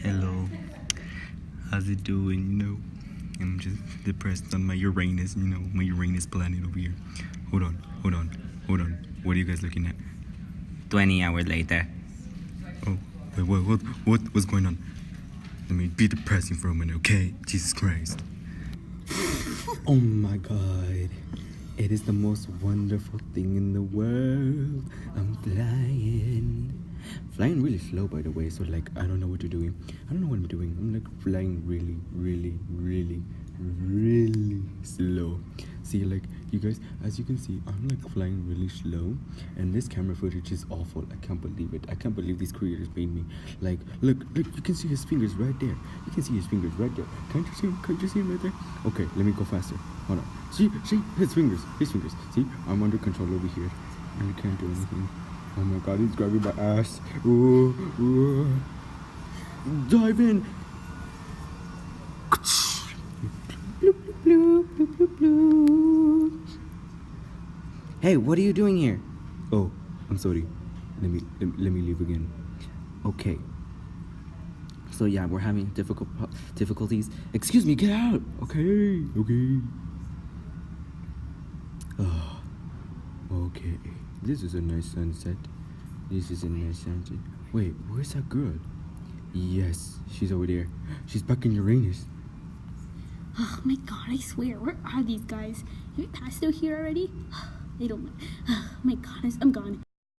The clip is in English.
Hello, how's it doing? I'm just depressed on my Uranus, my Uranus planet over here. Hold on. What are you guys looking at? 20 hours later. Oh, wait, what's going on? Let me be depressing for a minute, okay? Jesus Christ. Oh my God. It is the most wonderful thing in the world. I'm flying really slow, by the way, so I don't know what to do. I don't know what I'm doing. I'm flying really slow. See, you guys, as you can see, I'm flying really slow, and this camera footage is awful. I can't believe it. I can't believe these creators made me. Look, you can see his fingers right there. You can see his fingers right there. Can't you see him? Can't you see him right there? Okay, let me go faster. Hold on. See, his fingers. See, I'm under control over here. I can't do anything. Oh my God, he's grabbing my ass. Ooh. Dive in. Hey, what are you doing here? Oh, I'm sorry. Let me leave again. Okay. So yeah, we're having difficulties. Excuse me, get out. Okay. Oh, okay. This is a nice sunset. Wait, where's that girl? Yes, she's over there. She's back in Uranus. Oh my God, I swear, where are these guys? Have you passed out here already? They don't. Oh my God, I'm gone.